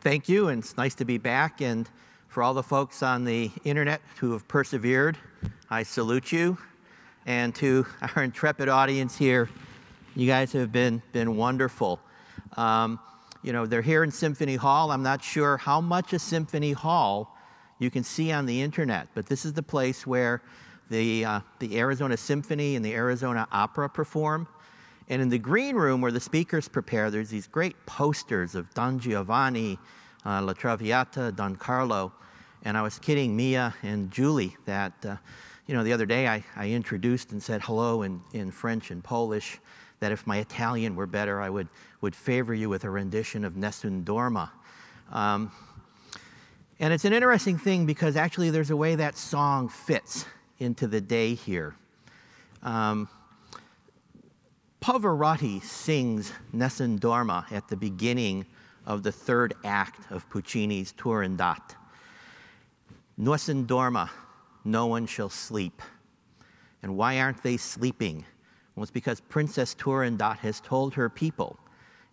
Thank you, and it's nice to be back. And for all the folks on the internet who have persevered, I salute you. And to our intrepid audience here, you guys have been wonderful. You know, they're here in Symphony Hall. I'm not sure how much of Symphony Hall you can see on the internet, but this is the place where the Arizona Symphony and the Arizona Opera perform. And in the green room where the speakers prepare, there's these great posters of Don Giovanni, La Traviata, Don Carlo. And I was kidding Mia and Julie that, you know, the other day I introduced and said hello in French and Polish, that if my Italian were better, I would favor you with a rendition of Nessun Dorma. And it's an interesting thing because actually there's a way that song fits into the day here. Pavarotti sings Nessun Dorma at the beginning of the third act of Puccini's Turandot. Nessun Dorma, no one shall sleep. And why aren't they sleeping? Well, it's because Princess Turandot has told her people,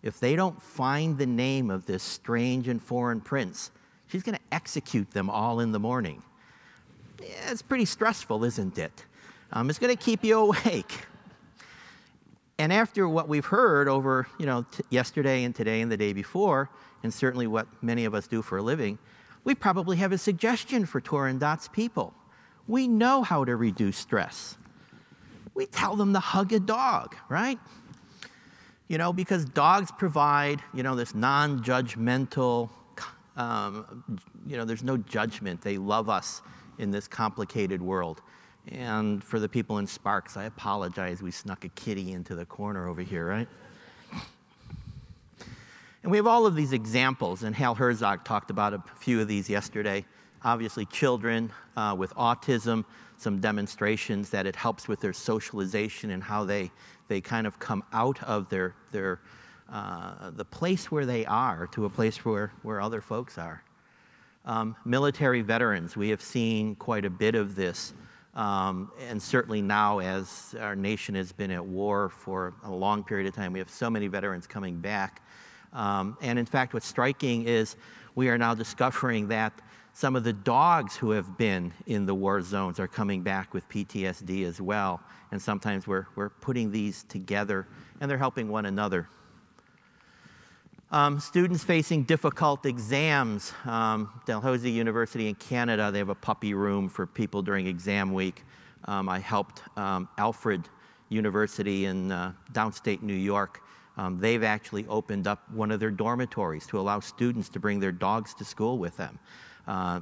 if they don't find the name of this strange and foreign prince, she's going to execute them all in the morning. Yeah, it's pretty stressful, isn't it? It's going to keep you awake. And after what we've heard over, you know, yesterday and today and the day before, and certainly what many of us do for a living, we probably have a suggestion for Turandot's people. We know how to reduce stress. We tell them to hug a dog, right? You know, because dogs provide, you know, this non-judgmental, you know, there's no judgment. They love us in this complicated world. And for the people in Sparks, I apologize. We snuck a kitty into the corner over here, right? And we have all of these examples, and Hal Herzog talked about a few of these yesterday. Obviously, children with autism, some demonstrations that it helps with their socialization and how they kind of come out of the place where they are to a place where other folks are. Military veterans, we have seen quite a bit of this. And certainly now, as our nation has been at war for a long period of time, we have so many veterans coming back. And in fact, what's striking is we are now discovering that some of the dogs who have been in the war zones are coming back with PTSD as well. And sometimes we're putting these together, and they're helping one another. Students facing difficult exams. Dalhousie University in Canada, they have a puppy room for people during exam week. I helped Alfred University in downstate New York. They've actually opened up one of their dormitories to allow students to bring their dogs to school with them.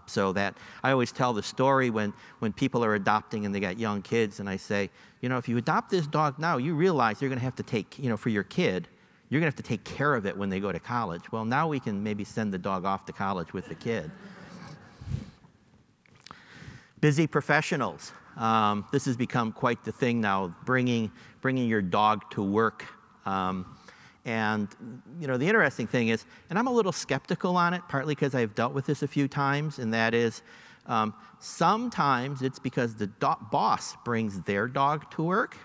So that I always tell the story when people are adopting and they got young kids, and I say, you know, if you adopt this dog now, you realize you're going to have to take, you know, for your kid, you're going to have to take care of it when they go to college. Well, now we can maybe send the dog off to college with the kid. Busy professionals. This has become quite the thing now, bringing your dog to work. And, you know, the interesting thing is, and I'm a little skeptical on it, partly because I've dealt with this a few times, and that is sometimes it's because the boss brings their dog to work.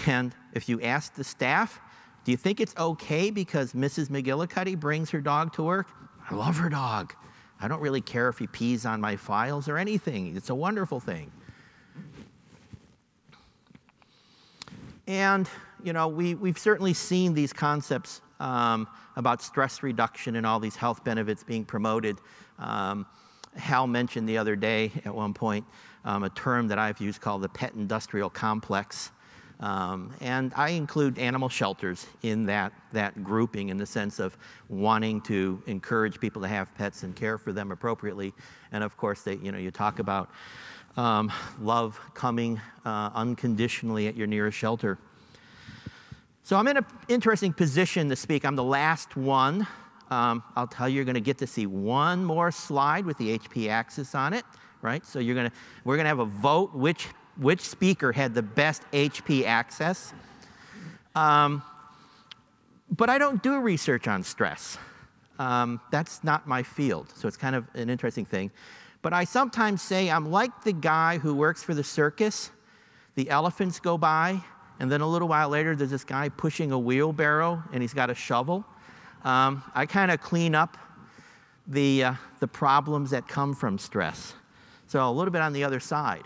And if you ask the staff, do you think it's okay because Mrs. McGillicuddy brings her dog to work? I love her dog. I don't really care if he pees on my files or anything. It's a wonderful thing. And, you know, we've certainly seen these concepts about stress reduction and all these health benefits being promoted. Hal mentioned the other day at one point a term that I've used called the pet industrial complex. And I include animal shelters in that grouping in the sense of wanting to encourage people to have pets and care for them appropriately. And of course, you talk about love coming unconditionally at your nearest shelter. So I'm in an interesting position to speak. I'm the last one. I'll tell you, you're going to get to see one more slide with the HP axis on it, right? So we're going to have a vote which speaker had the best HP access. But I don't do research on stress. That's not my field, so it's kind of an interesting thing. But I sometimes say I'm like the guy who works for the circus. The elephants go by, and then a little while later, there's this guy pushing a wheelbarrow, and he's got a shovel. I kind of clean up the problems that come from stress. So a little bit on the other side.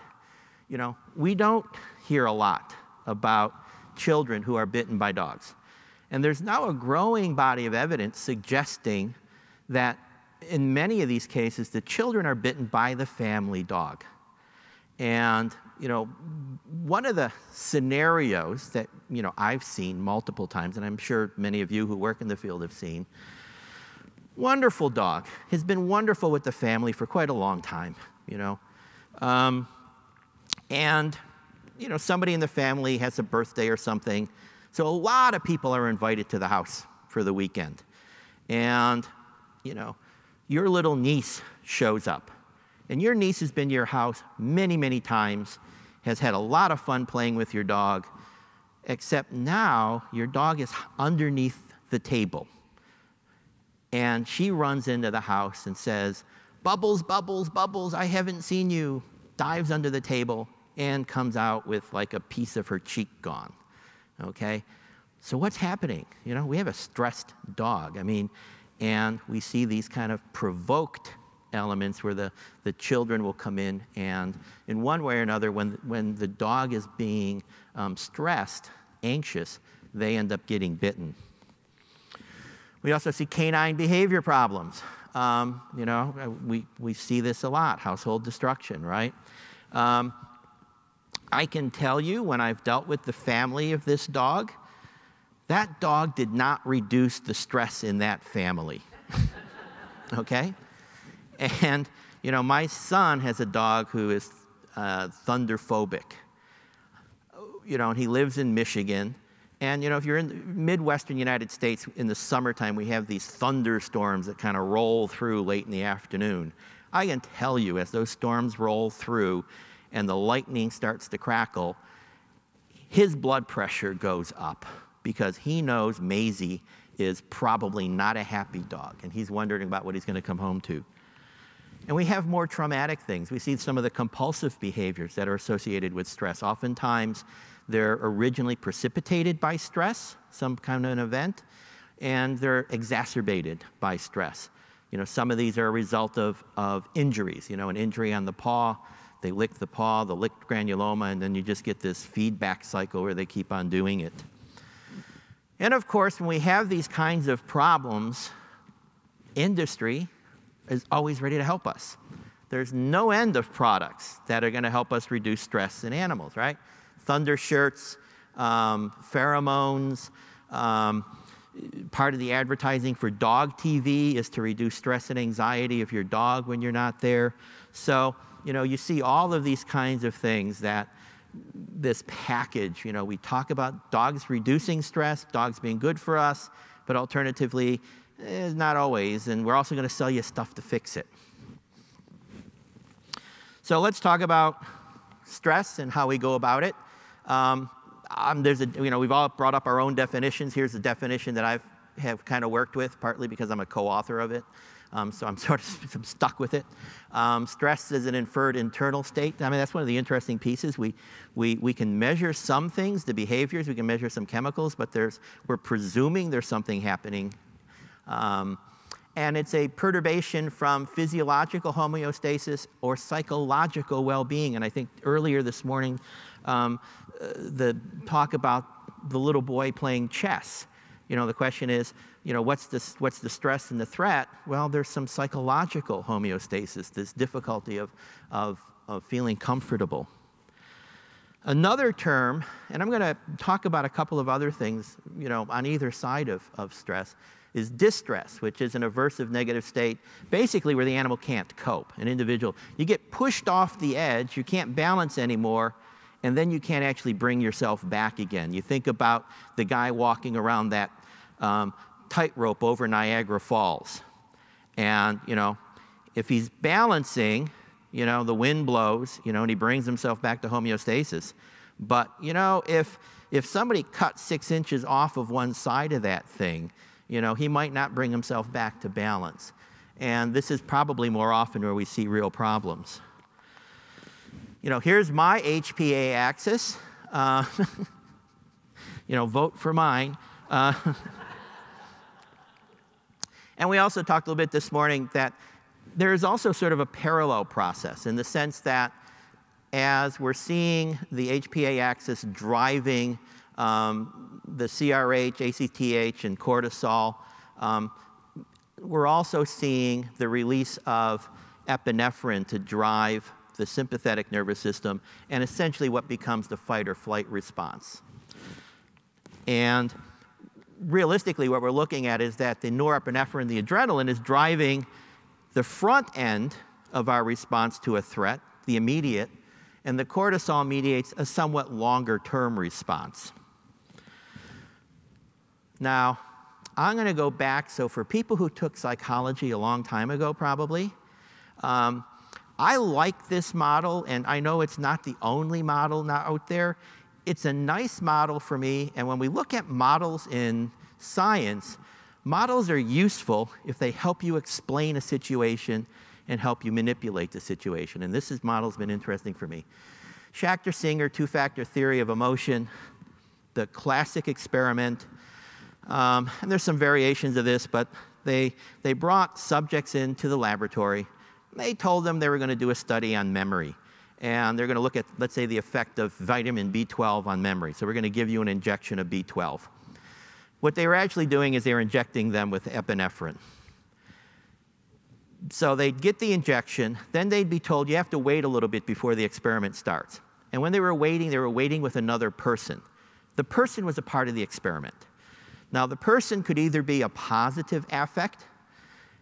We don't hear a lot about children who are bitten by dogs. And there's now a growing body of evidence suggesting that in many of these cases, the children are bitten by the family dog. And, one of the scenarios that, I've seen multiple times, and I'm sure many of you who work in the field have seen, wonderful dog, has been wonderful with the family for quite a long time, and, somebody in the family has a birthday or something, so a lot of people are invited to the house for the weekend. And, your little niece shows up. And your niece has been to your house many, many times, has had a lot of fun playing with your dog, except now your dog is underneath the table. And she runs into the house and says, "Bubbles, Bubbles, Bubbles, I haven't seen you," dives under the table and comes out with like a piece of her cheek gone, okay? So what's happening? We have a stressed dog. And we see these kind of provoked elements where the children will come in, and in one way or another, when the dog is being stressed, anxious, they end up getting bitten. We also see canine behavior problems. We see this a lot, household destruction, right? I can tell you, when I've dealt with the family of this dog, that dog did not reduce the stress in that family, okay? And, my son has a dog who is thunderphobic. And he lives in Michigan. And, if you're in the Midwestern United States, in the summertime, we have these thunderstorms that kind of roll through late in the afternoon. I can tell you, as those storms roll through and the lightning starts to crackle, his blood pressure goes up, because he knows Maisie is probably not a happy dog, and he's wondering about what he's going to come home to. And we have more traumatic things. We see some of the compulsive behaviors that are associated with stress. Oftentimes, they're originally precipitated by stress, some kind of an event, and they're exacerbated by stress. Some of these are a result of injuries. An injury on the paw, they lick the paw, the lick granuloma, and then you just get this feedback cycle where they keep on doing it. And of course, when we have these kinds of problems, industry is always ready to help us. There's no end of products that are going to help us reduce stress in animals, right? Thunder shirts, pheromones. Part of the advertising for dog TV is to reduce stress and anxiety of your dog when you're not there. So, you see all of these kinds of things that this package, we talk about dogs reducing stress, dogs being good for us, but alternatively, not always, and we're also going to sell you stuff to fix it. So let's talk about stress and how we go about it. We've all brought up our own definitions. Here's the definition that I have kind of worked with, partly because I'm a co-author of it. So I'm sort of stuck with it. Stress is an inferred internal state. That's one of the interesting pieces. We can measure some things, the behaviors. We can measure some chemicals, but we're presuming there's something happening. And it's a perturbation from physiological homeostasis or psychological well-being. And I think earlier this morning, the talk about the little boy playing chess. The question is, what's the stress and the threat? Well, there's some psychological homeostasis, this difficulty of feeling comfortable. Another term, and I'm going to talk about a couple of other things, on either side of stress, is distress, which is an aversive negative state, basically where the animal can't cope, an individual. You get pushed off the edge, you can't balance anymore, and then you can't actually bring yourself back again. You think about the guy walking around that tightrope over Niagara Falls. And, if he's balancing, the wind blows, and he brings himself back to homeostasis. But, if somebody cut 6 inches off of one side of that thing, he might not bring himself back to balance. And this is probably more often where we see real problems. Here's my HPA axis. Vote for mine. And we also talked a little bit this morning that there is also sort of a parallel process in the sense that as we're seeing the HPA axis driving the CRH, ACTH, and cortisol, we're also seeing the release of epinephrine to drive the sympathetic nervous system and essentially what becomes the fight or flight response. And realistically, what we're looking at is that the norepinephrine, the adrenaline, is driving the front end of our response to a threat, the immediate, and the cortisol mediates a somewhat longer-term response. Now, I'm going to go back. So for people who took psychology a long time ago, probably, I like this model, and I know it's not the only model now out there. It's a nice model for me, and when we look at models in science, models are useful if they help you explain a situation and help you manipulate the situation, and this model's been interesting for me. Schachter-Singer, two-factor theory of emotion, the classic experiment, and there's some variations of this, but they brought subjects into the laboratory. They told them they were going to do a study on memory. And they're going to look at, let's say, the effect of vitamin B12 on memory. So we're going to give you an injection of B12. What they were actually doing is they were injecting them with epinephrine. So they'd get the injection. Then they'd be told, you have to wait a little bit before the experiment starts. And when they were waiting with another person. The person was a part of the experiment. Now, the person could either be a positive affect,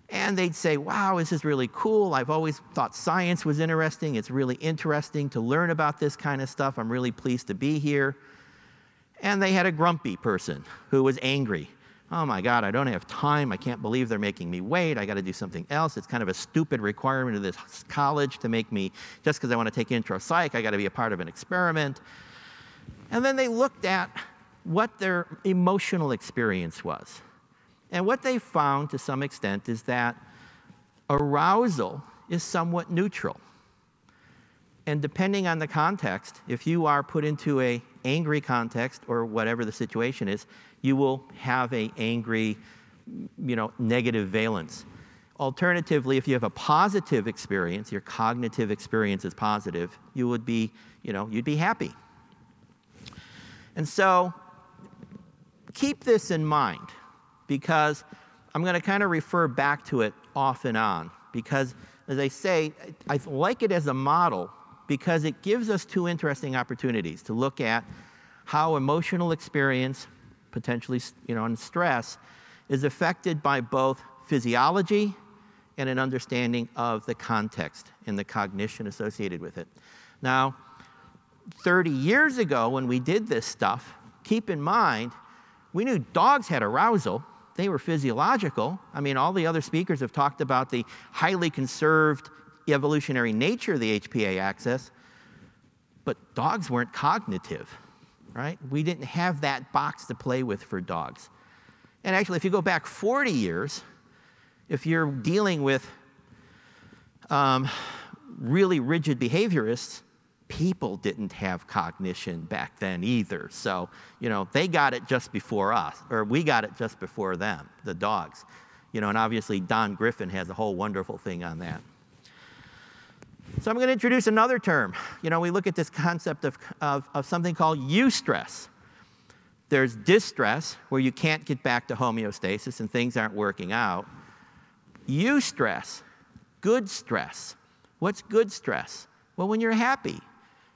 and they'd say, wow, this is really cool. I've always thought science was interesting. It's really interesting to learn about this kind of stuff. I'm really pleased to be here. And they had a grumpy person who was angry. Oh my God, I don't have time. I can't believe they're making me wait. I got to do something else. It's kind of a stupid requirement of this college to make me, just because I want to take intro psych, I got to be a part of an experiment. And then they looked at what their emotional experience was. And what they found to some extent is that arousal is somewhat neutral. And depending on the context, if you are put into an angry context or whatever the situation is, you will have an angry, negative valence. Alternatively, if you have a positive experience, your cognitive experience is positive, you would be, you'd be happy. And so keep this in mind, because I'm going to kind of refer back to it off and on. Because, as I say, I like it as a model because it gives us two interesting opportunities to look at how emotional experience, potentially and stress, is affected by both physiology and an understanding of the context and the cognition associated with it. Now, 30 years ago when we did this stuff, keep in mind, we knew dogs had arousal. They were physiological. I mean, all the other speakers have talked about the highly conserved evolutionary nature of the HPA axis, but dogs weren't cognitive, right? We didn't have that box to play with for dogs. And actually, if you go back 40 years, if you're dealing with really rigid behaviorists, people didn't have cognition back then either. So, they got it just before us, or we got it just before them, the dogs. And obviously Don Griffin has a whole wonderful thing on that. So I'm going to introduce another term. We look at this concept of something called eustress. There's distress, where you can't get back to homeostasis and things aren't working out. Eustress, good stress. What's good stress? Well, when you're happy.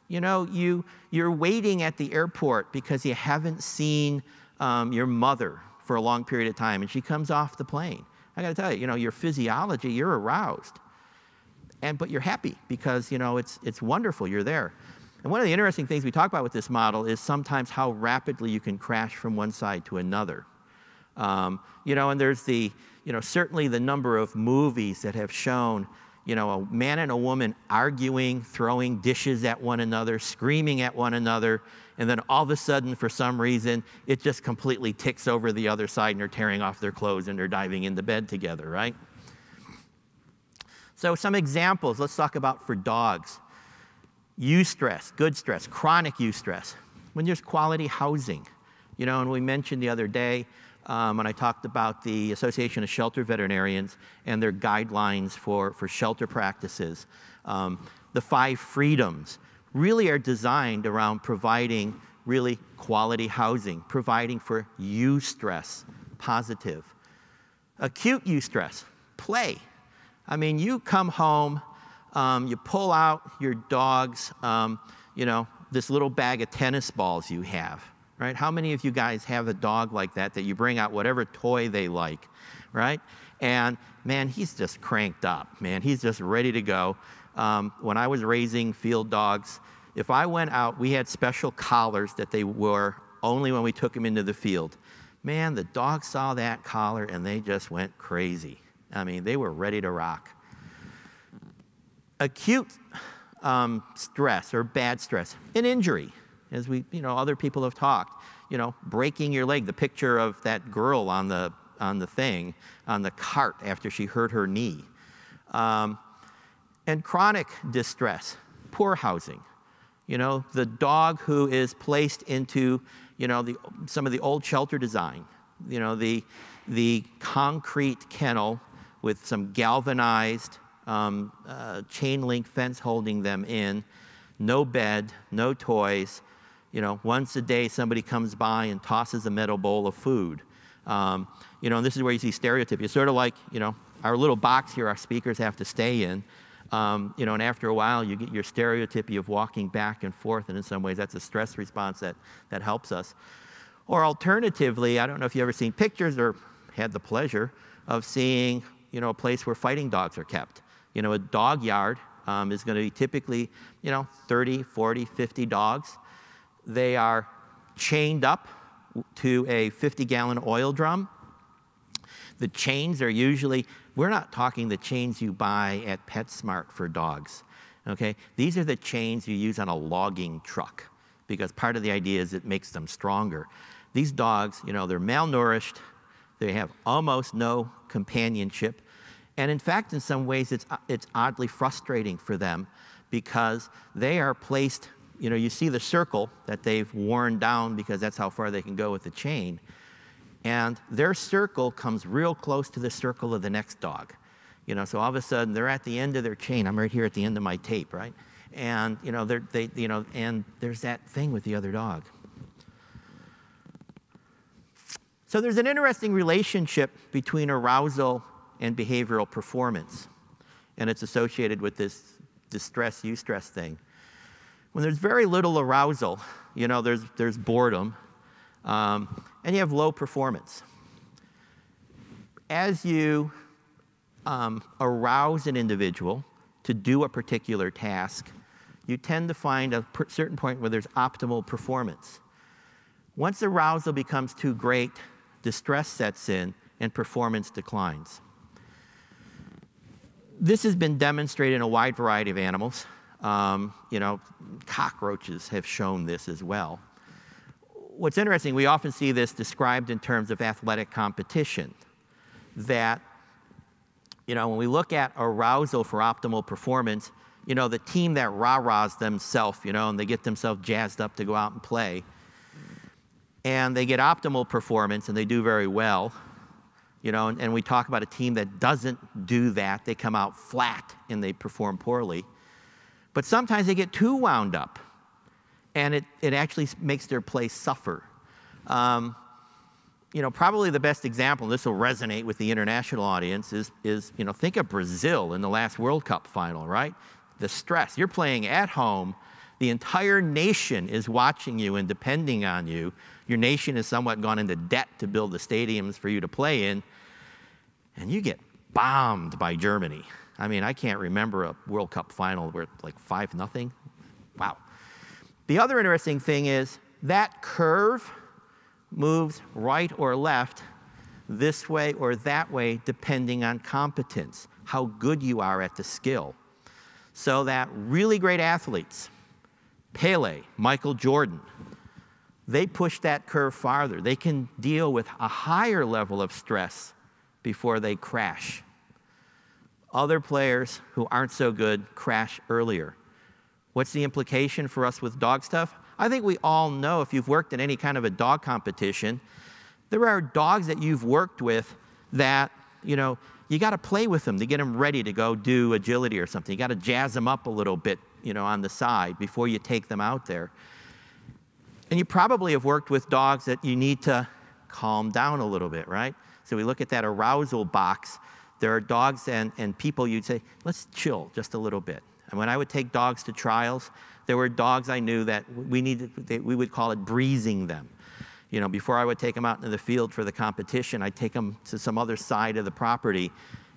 You're waiting at the airport because you haven't seen your mother for a long period of time, and she comes off the plane. I got to tell you, your physiology, you're aroused. But you're happy because, it's wonderful, you're there. And one of the interesting things we talk about with this model is sometimes how rapidly you can crash from one side to another. And there's certainly the number of movies that have shown a man and a woman arguing, throwing dishes at one another, screaming at one another, and then all of a sudden, for some reason, it just completely ticks over the other side and they're tearing off their clothes and they're diving into bed together, right? So some examples, let's talk about for dogs. Eustress, good stress, chronic eustress. When there's quality housing. And we mentioned the other day, when I talked about the Association of Shelter Veterinarians and their guidelines for shelter practices. The 5 freedoms really are designed around providing really quality housing, providing for eustress, positive. Acute eustress, play. I mean, you come home, you pull out your dog's, this little bag of tennis balls you have, right? How many of you guys have a dog like that you bring out whatever toy they like, right? And man, he's just cranked up, man. He's just ready to go. When I was raising field dogs, if I went out, we had special collars that they wore only when we took them into the field. Man, the dog saw that collar and they just went crazy. I mean, they were ready to rock. Acute stress or bad stress, an injury, as other people have talked, breaking your leg, the picture of that girl on the cart after she hurt her knee. And chronic distress, poor housing. The dog who is placed into, some of the old shelter design, the concrete kennel with some galvanized chain link fence holding them in, no bed, no toys. Once a day somebody comes by and tosses a metal bowl of food. And this is where you see stereotypy. It's sort of like, our little box here our speakers have to stay in. And after a while you get your stereotypy of walking back and forth, and in some ways that's a stress response that helps us. Or alternatively, I don't know if you've ever seen pictures or had the pleasure of seeing, a place where fighting dogs are kept. A dog yard is going to be typically, 30, 40, 50 dogs. They are chained up to a 50-gallon oil drum. The chains are usually, we're not talking the chains you buy at PetSmart for dogs, okay? These are the chains you use on a logging truck, because part of the idea is it makes them stronger. These dogs, they're malnourished, they have almost no companionship, and in fact, in some ways, it's oddly frustrating for them because they are placed, you see the circle that they've worn down because that's how far they can go with the chain. And their circle comes real close to the circle of the next dog. So all of a sudden, they're at the end of their chain. I'm right here at the end of my tape, right? And, and there's that thing with the other dog. So there's an interesting relationship between arousal and behavioral performance. And it's associated with this distress, eustress thing. When there's very little arousal, there's boredom, and you have low performance. As you arouse an individual to do a particular task, you tend to find a certain point where there's optimal performance. Once arousal becomes too great, distress sets in and performance declines. This has been demonstrated in a wide variety of animals. Cockroaches have shown this as well. What's interesting, we often see this described in terms of athletic competition, that, when we look at arousal for optimal performance, the team that rah-rahs themselves, and they get themselves jazzed up to go out and play, and they get optimal performance and they do very well, and we talk about a team that doesn't do that. They come out flat and they perform poorly. But sometimes they get too wound up, and it actually makes their play suffer. Probably the best example, and this will resonate with the international audience, is think of Brazil in the last World Cup final, right? The stress. You're playing at home. The entire nation is watching you and depending on you. Your nation has somewhat gone into debt to build the stadiums for you to play in, and you get bombed by Germany. I mean, I can't remember a World Cup final where it's like 5-0. Wow. The other interesting thing is that curve moves right or left, this way or that way, depending on competence, how good you are at the skill. So that really great athletes, Pele, Michael Jordan, they push that curve farther. They can deal with a higher level of stress before they crash. Other players who aren't so good crash earlier. What's the implication for us with dog stuff? I think we all know, if you've worked in any kind of a dog competition, There are dogs that you've worked with that, you know, you got to play with them to get them ready to go do agility or something. You got to jazz them up a little bit, you know, on the side before you take them out there. And you probably have worked with dogs that you need to calm down a little bit, right? So we look at that arousal box. There are dogs and people you'd say, let's chill just a little bit. And when I would take dogs to trials, there were dogs I knew that we would call it breezing them. You know, before I would take them out into the field for the competition, I'd take them to some other side of the property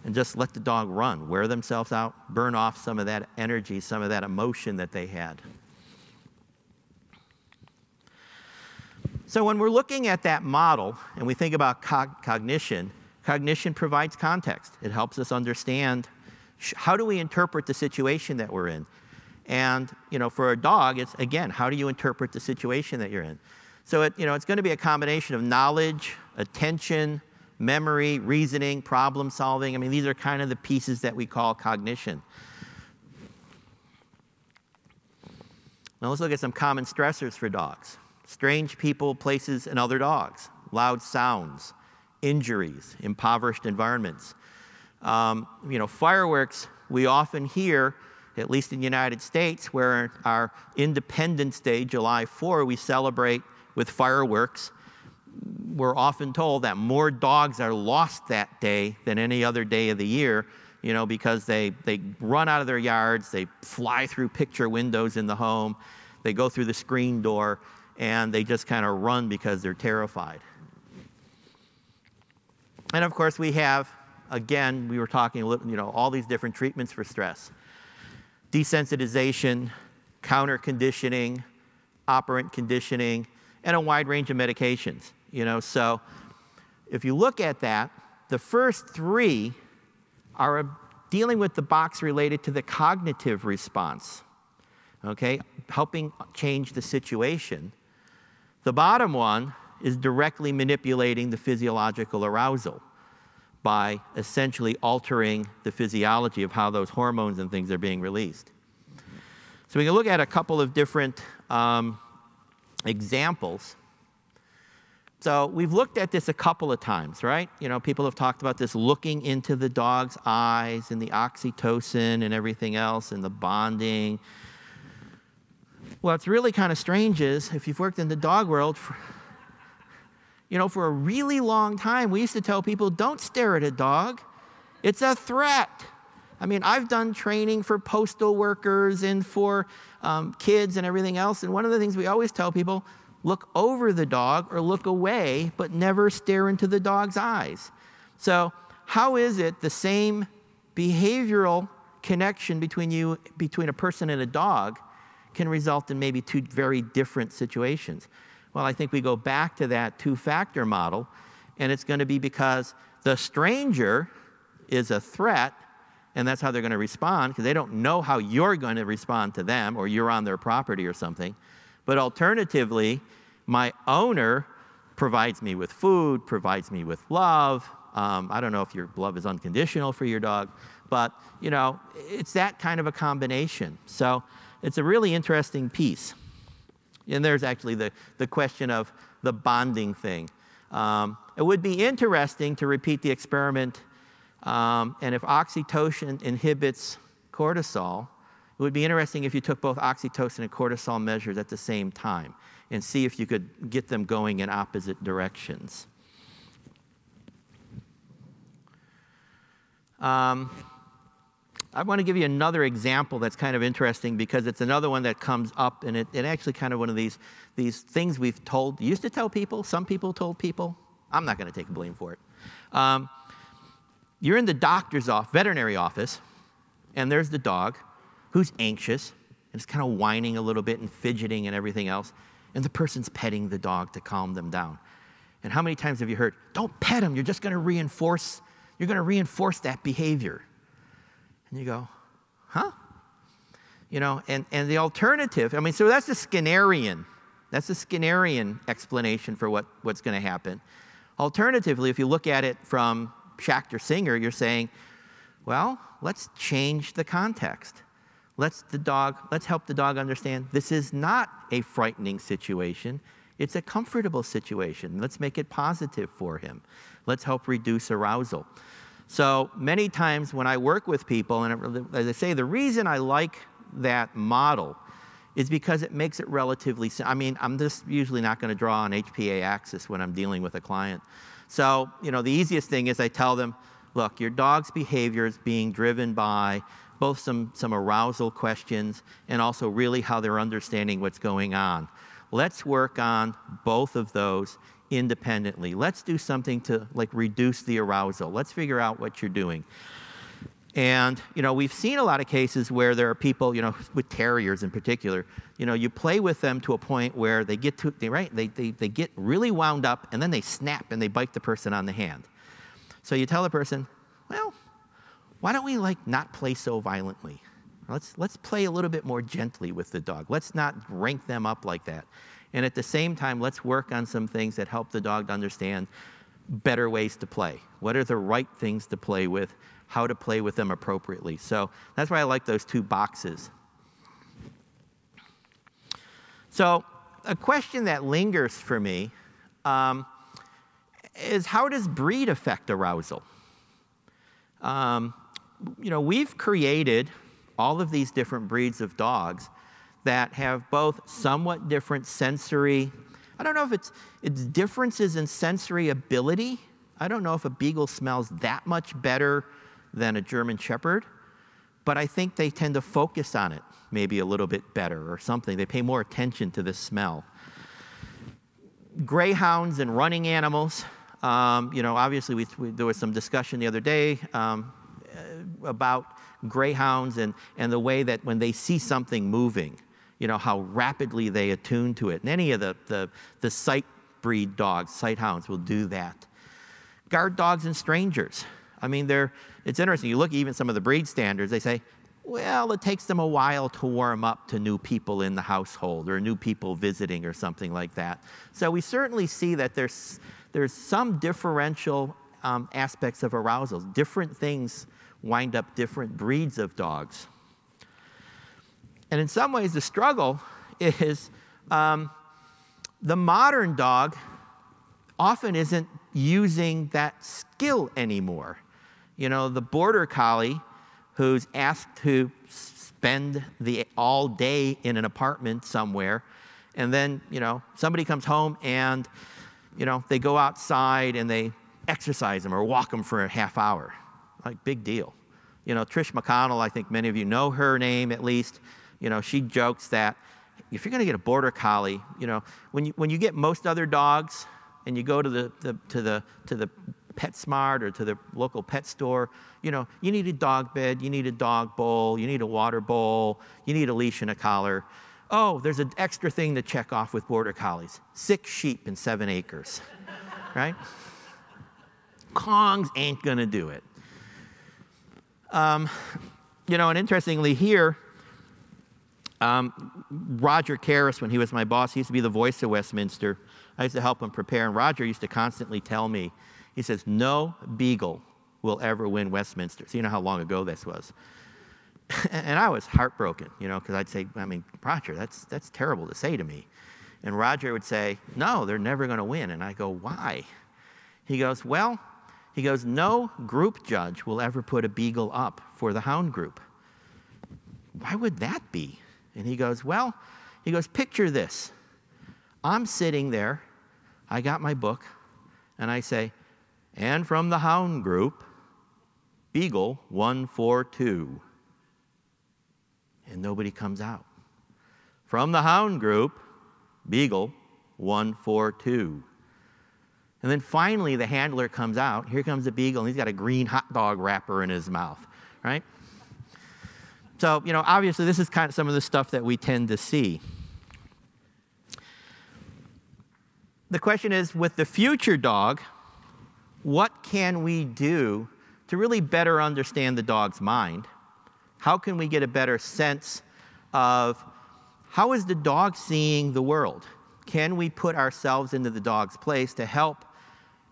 and just let the dog run, wear themselves out, burn off some of that energy, some of that emotion that they had. So when we're looking at that model and we think about cognition, cognition provides context. It helps us understand how do we interpret the situation that we're in. And, you know, for a dog, it's, again, how do you interpret the situation that you're in? So it's going to be a combination of knowledge, attention, memory, reasoning, problem solving. I mean, these are kind of the pieces that we call cognition. Now let's look at some common stressors for dogs. Strange people, places, and other dogs. Loud sounds, injuries, impoverished environments. Fireworks, we often hear, at least in the United States, where our Independence Day, July 4, we celebrate with fireworks. We're often told that more dogs are lost that day than any other day of the year, you know, because they run out of their yards, they fly through picture windows in the home, they go through the screen door, and they just kind of run because they're terrified. And of course we have, again, we were talking, you know, all these different treatments for stress. Desensitization, counter conditioning, operant conditioning, and a wide range of medications. You know, so if you look at that, the first three are dealing with the box related to the cognitive response, okay, helping change the situation. The bottom one is directly manipulating the physiological arousal by essentially altering the physiology of how those hormones and things are being released. So we can look at a couple of different examples. So we've looked at this a couple of times, right? You know, people have talked about this looking into the dog's eyes and the oxytocin and everything else and the bonding. What's really kind of strange is, if you've worked in the dog world, for a really long time, we used to tell people, don't stare at a dog. It's a threat. I mean, I've done training for postal workers and for kids and everything else, and one of the things we always tell people, look over the dog or look away, but never stare into the dog's eyes. So how is it the same behavioral connection between a person and a dog can result in maybe two very different situations? Well, I think we go back to that two-factor model, and it's going to be because the stranger is a threat, and that's how they're going to respond, because they don't know how you're going to respond to them, or you're on their property or something. But alternatively, my owner provides me with food, provides me with love. I don't know if your love is unconditional for your dog, but you know, it's that kind of a combination. So it's a really interesting piece. And there's actually the question of the bonding thing. It would be interesting to repeat the experiment, and if oxytocin inhibits cortisol, it would be interesting if you took both oxytocin and cortisol measures at the same time and see if you could get them going in opposite directions. I want to give you another example that's kind of interesting because it's another one that comes up, and it actually kind of one of these things we've used to tell people, some people told people. I'm not going to take blame for it. You're in the doctor's veterinary office, and there's the dog who's anxious, and it's kind of whining a little bit and fidgeting and everything else, and the person's petting the dog to calm them down. And how many times have you heard, don't pet him, you're just going to reinforce that behavior. And you go, huh? You know, and the alternative, I mean, so that's the Skinnerian. That's the Skinnerian explanation for what's going to happen. Alternatively, if you look at it from Schachter Singer, you're saying, well, let's change the context. Let's help the dog understand this is not a frightening situation. It's a comfortable situation. Let's make it positive for him. Let's help reduce arousal. So many times when I work with people, and as I say, the reason I like that model is because it makes it relatively simple. I mean, I'm just usually not going to draw an HPA axis when I'm dealing with a client. So, the easiest thing is I tell them, look, your dog's behavior is being driven by both some arousal questions and also really how they're understanding what's going on. Let's work on both of those independently. Let's do something to reduce the arousal. Let's figure out what you're doing. And, we've seen a lot of cases where there are people, with terriers in particular, you play with them to a point where they get they get really wound up and then they snap and they bite the person on the hand. So you tell the person, well, why don't we not play so violently? Let's play a little bit more gently with the dog. Let's not rank them up like that. And at the same time, let's work on some things that help the dog to understand better ways to play. What are the right things to play with? How to play with them appropriately. So that's why I like those two boxes. So a question that lingers for me is, how does breed affect arousal? We've created all of these different breeds of dogs that have both somewhat different sensory, I don't know if it's differences in sensory ability. I don't know if a beagle smells that much better than a German Shepherd, but I think they tend to focus on it maybe a little bit better or something. They pay more attention to the smell. Greyhounds and running animals, obviously there was some discussion the other day about greyhounds and the way that when they see something moving, how rapidly they attune to it. And any of the sight breed dogs, sight hounds, will do that. Guard dogs and strangers. I mean, it's interesting. You look at even some of the breed standards, they say, well, it takes them a while to warm up to new people in the household or new people visiting or something like that. So we certainly see that there's some differential aspects of arousal. Different things wind up different breeds of dogs. And in some ways, the struggle is the modern dog often isn't using that skill anymore. The border collie who's asked to spend all day in an apartment somewhere, and then, somebody comes home and, they go outside and they exercise them or walk them for a half hour. Big deal. Trish McConnell, I think many of you know her name at least. She jokes that if you're going to get a border collie, when you get most other dogs and you go to the PetSmart or to the local pet store, you need a dog bed, you need a dog bowl, you need a water bowl, you need a leash and a collar. Oh, there's an extra thing to check off with border collies: 6 sheep and 7 acres, right? Kongs ain't going to do it. And interestingly here, Roger Karras, when he was my boss, he used to be the voice of Westminster. I used to help him prepare, and Roger used to constantly tell me, he says, no beagle will ever win Westminster. So you know how long ago this was. And I was heartbroken, because I'd say, Roger, that's terrible to say to me. And Roger would say, no, they're never going to win. And I go, why? He goes, no group judge will ever put a beagle up for the hound group. Why would that be? And he goes, picture this. I'm sitting there, I got my book, and I say, and from the hound group, beagle 142. And nobody comes out. From the hound group, beagle 142. And then finally the handler comes out. Here comes the beagle, and he's got a green hot dog wrapper in his mouth, right? So, obviously this is kind of some of the stuff that we tend to see. The question is, with the future dog, what can we do to really better understand the dog's mind? How can we get a better sense of how is the dog seeing the world? Can we put ourselves into the dog's place to help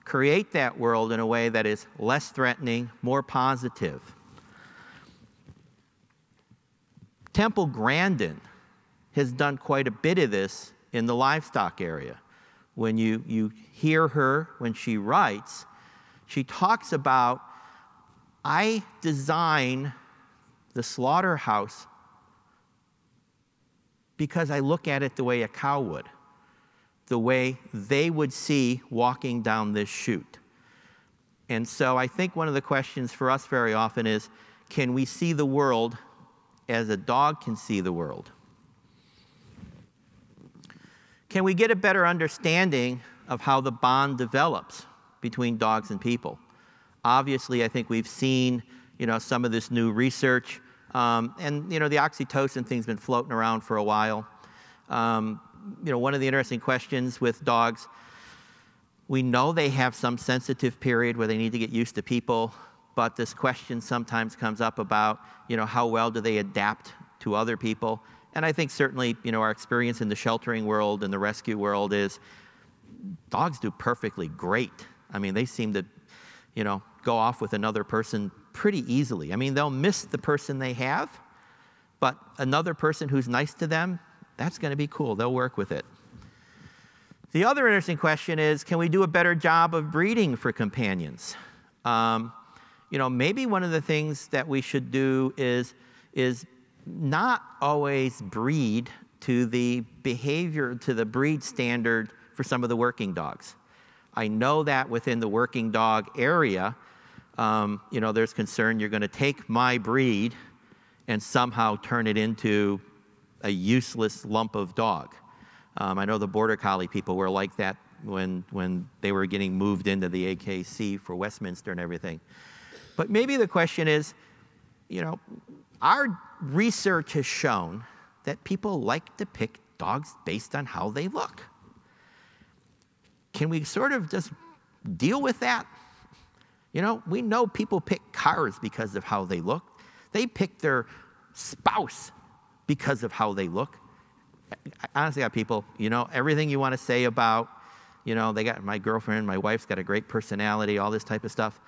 create that world in a way that is less threatening, more positive? Temple Grandin has done quite a bit of this in the livestock area. when you hear her when she writes, she talks about, I design the slaughterhouse because I look at it the way a cow would, the way they would see walking down this chute. And so I think one of the questions for us very often is, can we see the world as a dog can see the world? Can we get a better understanding of how the bond develops between dogs and people? Obviously, I think we've seen, some of this new research, and the oxytocin thing's been floating around for a while. One of the interesting questions with dogs, we know they have some sensitive period where they need to get used to people, but this question sometimes comes up about, how well do they adapt to other people? And I think certainly, our experience in the sheltering world and the rescue world is dogs do perfectly great. I mean, they seem to, go off with another person pretty easily. I mean, they'll miss the person they have, but another person who's nice to them, that's going to be cool. They'll work with it. The other interesting question is, can we do a better job of breeding for companions? Maybe one of the things that we should do is not always breed to the behavior, to the breed standard for some of the working dogs. I know that within the working dog area, there's concern you're going to take my breed and somehow turn it into a useless lump of dog. I know the Border Collie people were like that when they were getting moved into the AKC for Westminster and everything. But maybe the question is, our research has shown that people like to pick dogs based on how they look. Can we sort of just deal with that? We know people pick cars because of how they look. They pick their spouse because of how they look. Honestly, people, everything you want to say about, they got my girlfriend, my wife's got a great personality, all this type of stuff.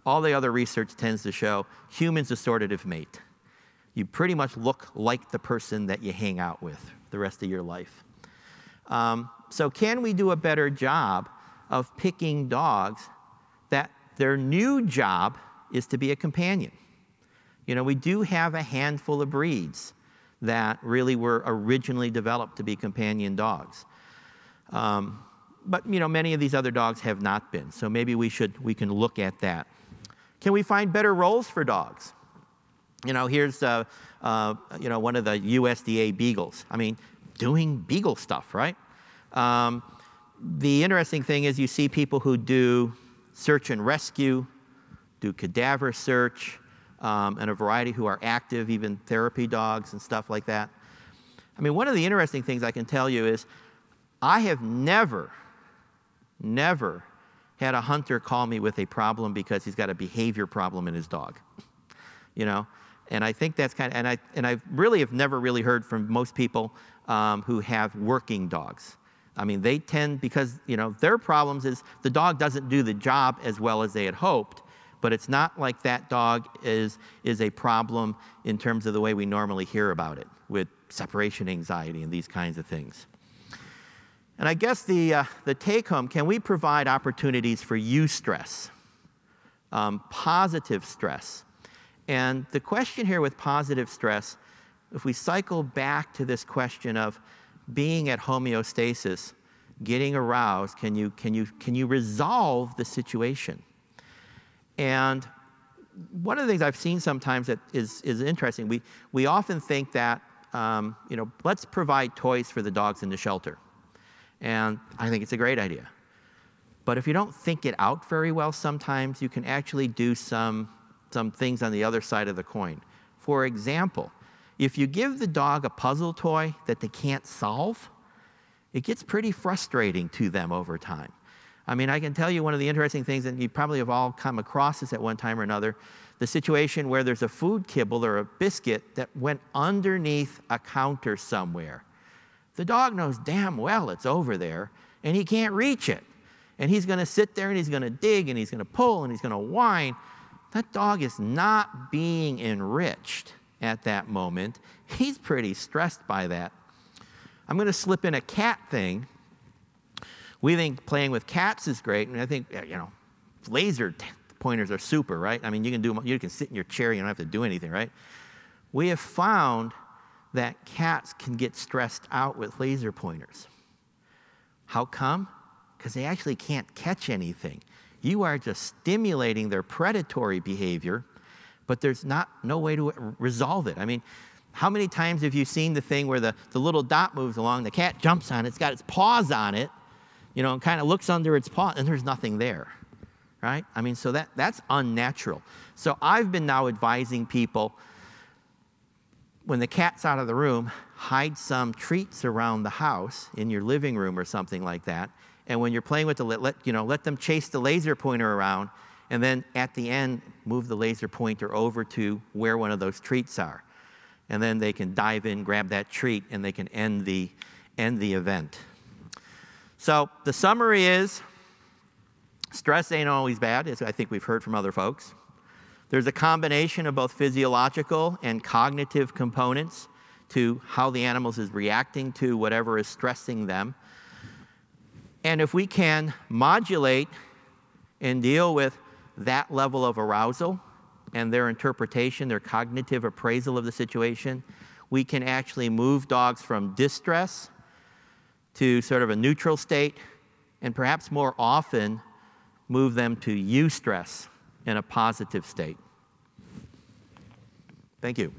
All the other research tends to show humans assortative mate. You pretty much look like the person that you hang out with the rest of your life. So can we do a better job of picking dogs that their new job is to be a companion? We do have a handful of breeds that really were originally developed to be companion dogs. But many of these other dogs have not been. So maybe we can look at that. Can we find better roles for dogs? Here's one of the USDA beagles. I mean, doing beagle stuff, right? The interesting thing is you see people who do search and rescue, do cadaver search, and a variety who are active, even therapy dogs and stuff like that. I mean, one of the interesting things I can tell you is I have never had a hunter call me with a problem because he's got a behavior problem in his dog. And I think that's kind of, and I really have never really heard from most people who have working dogs. I mean, they tend, because, their problems is the dog doesn't do the job as well as they had hoped, but it's not like that dog is a problem in terms of the way we normally hear about it, with separation anxiety and these kinds of things. And I guess the take-home, can we provide opportunities for eustress, positive stress? And the question here with positive stress, if we cycle back to this question of being at homeostasis, getting aroused, can you resolve the situation? And one of the things I've seen sometimes that is interesting, we often think that, let's provide toys for the dogs in the shelter. And I think it's a great idea. But if you don't think it out very well sometimes, you can actually do some things on the other side of the coin. For example, if you give the dog a puzzle toy that they can't solve, it gets pretty frustrating to them over time. I mean, I can tell you one of the interesting things, and you probably have all come across this at one time or another, the situation where there's a food kibble or a biscuit that went underneath a counter somewhere. The dog knows damn well it's over there, and he can't reach it. And he's going to sit there, and he's going to dig, and he's going to pull, and he's going to whine. That dog is not being enriched at that moment. He's pretty stressed by that. I'm going to slip in a cat thing. We think playing with cats is great, and I think, you know, laser pointers are super, right? I mean, you can sit in your chair, you don't have to do anything, right? We have found that cats can get stressed out with laser pointers. How come? Because they actually can't catch anything. You are just stimulating their predatory behavior, but there's no way to resolve it. I mean, how many times have you seen the thing where the little dot moves along, the cat jumps on it, it's got its paws on it, you know, and kind of looks under its paw, and there's nothing there, right? I mean, so that's unnatural. So I've been now advising people, when the cat's out of the room, hide some treats around the house in your living room or something like that. And when you're playing with let them chase the laser pointer around, and then at the end, move the laser pointer over to where one of those treats are. And then they can dive in, grab that treat, and they can end the event. So the summary is, stress ain't always bad, as I think we've heard from other folks. There's a combination of both physiological and cognitive components to how the animal is reacting to whatever is stressing them. And if we can modulate and deal with that level of arousal and their interpretation, their cognitive appraisal of the situation, we can actually move dogs from distress to sort of a neutral state, and perhaps more often move them to eustress in a positive state. Thank you.